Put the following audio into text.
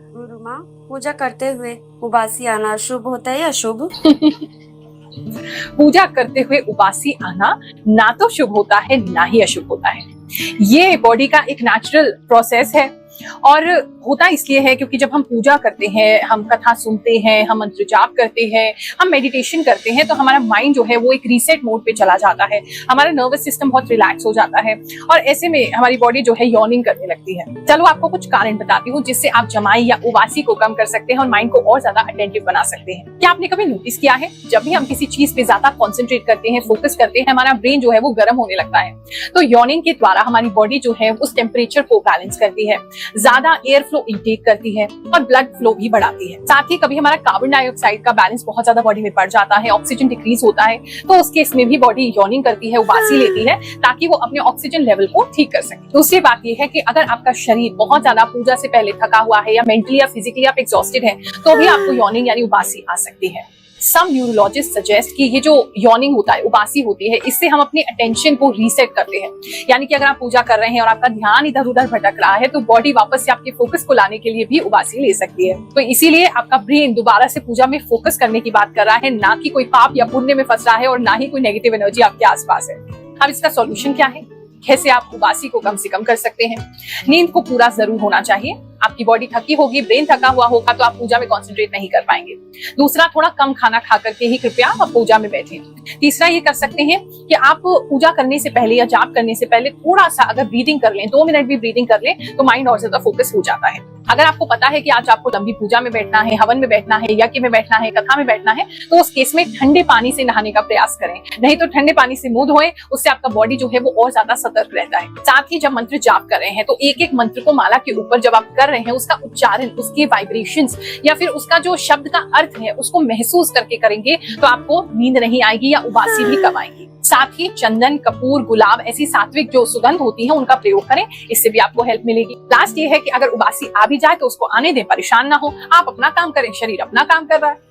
गुरु माँ, पूजा करते हुए उबासी आना शुभ होता है या अशुभ? पूजा करते हुए उबासी आना ना तो शुभ होता है ना ही अशुभ होता है। ये बॉडी का एक नेचुरल प्रोसेस है और होता इसलिए है क्योंकि जब हम पूजा करते हैं, हम कथा सुनते हैं, हम मंत्र जाप करते हैं, हम मेडिटेशन करते हैं, तो हमारा माइंड जो है वो एक रीसेट मोड पे चला जाता है। हमारा नर्वस सिस्टम बहुत रिलैक्स हो जाता है और ऐसे में हमारी बॉडी जो है यॉर्निंग करने लगती है। चलो आपको कुछ कारण बताती हूँ जिससे आप जमाई या उबासी को कम कर सकते हैं और माइंड को और ज्यादा अटेंटिव बना सकते हैं। क्या आपने कभी नोटिस किया है, जब भी हम किसी चीज पे ज्यादा कॉन्सेंट्रेट करते हैं, फोकस करते हैं, हमारा ब्रेन जो है वो गर्म होने लगता है। तो यॉर्निंग के द्वारा हमारी बॉडी जो है उस टेम्परेचर को बैलेंस करती है, ज्यादा एयर फ्लो इंटेक करती है और ब्लड फ्लो भी बढ़ाती है। साथ ही कभी हमारा कार्बन डाइऑक्साइड का बैलेंस बहुत ज्यादा बॉडी में बढ़ जाता है, ऑक्सीजन डिक्रीज होता है, तो उस केस में भी बॉडी यॉर्निंग करती है, उबासी लेती है ताकि वो अपने ऑक्सीजन लेवल को ठीक कर सके। दूसरी बात ये है कि अगर आपका शरीर बहुत ज्यादा पूजा से पहले थका हुआ है या मेंटली या फिजिकली आप एग्जॉस्टेड है, तो भी आपको यॉर्निंग यानी उबासी आ सकती है। सम न्यूरोलॉजिस्ट सजेस्ट कि ये जो यॉर्निंग होता है, उबासी होती है, इससे हम अपनी अटेंशन को रीसेट करते हैं। यानी कि अगर आप पूजा कर रहे हैं और आपका ध्यान इधर उधर भटक रहा है, तो बॉडी वापस से आपके फोकस को लाने के लिए भी उबासी ले सकती है। तो इसीलिए आपका ब्रेन दोबारा से पूजा में फोकस करने की बात कर रहा है, ना कि कोई पाप या पुण्य में फंस रहा है और ना ही कोई नेगेटिव एनर्जी आपके आसपास है। अब इसका सॉल्यूशन क्या है? कैसे आप उबासी को कम से कम कर सकते हैं? नींद को पूरा जरूर होना चाहिए। आपकी बॉडी थकी होगी, ब्रेन थका हुआ होगा, तो आप पूजा में कंसंट्रेट नहीं कर पाएंगे। दूसरा, थोड़ा कम खाना खा करके ही कृपया आप पूजा में बैठें। तीसरा, ये कर सकते हैं कि आप पूजा करने से पहले या जाप करने से पहले थोड़ा सा अगर ब्रीदिंग कर लें, 2 मिनट भी ब्रीदिंग कर लें, तो माइंड और ज्यादा फोकस हो जाता है। अगर आपको पता है कि आज आपको लंबी पूजा में बैठना है, हवन में बैठना है, यज्ञ में बैठना है, कथा में बैठना है, तो उस केस में ठंडे पानी से नहाने का प्रयास करें। नहीं तो ठंडे पानी से मुंह धोएं, उससे आपका बॉडी जो है वो और ज्यादा सतर्क रहता है। साथ ही जब मंत्र जाप कर रहे हैं, तो एक एक मंत्र को माला के ऊपर जब आप कर रहे हैं, उसका उच्चारण, उसके वाइब्रेशंस या फिर उसका जो शब्द का अर्थ है उसको महसूस करके करेंगे, तो आपको नींद नहीं आएगी या उबासी भी कम आएगी। साथ ही चंदन, कपूर, गुलाब ऐसी सात्विक जो सुगंध होती है उनका प्रयोग करें, इससे भी आपको हेल्प मिलेगी। लास्ट ये है कि अगर उबासी आ भी जाए तो उसको आने दें, परेशान ना हो, आप अपना काम करें, शरीर अपना काम कर रहा है।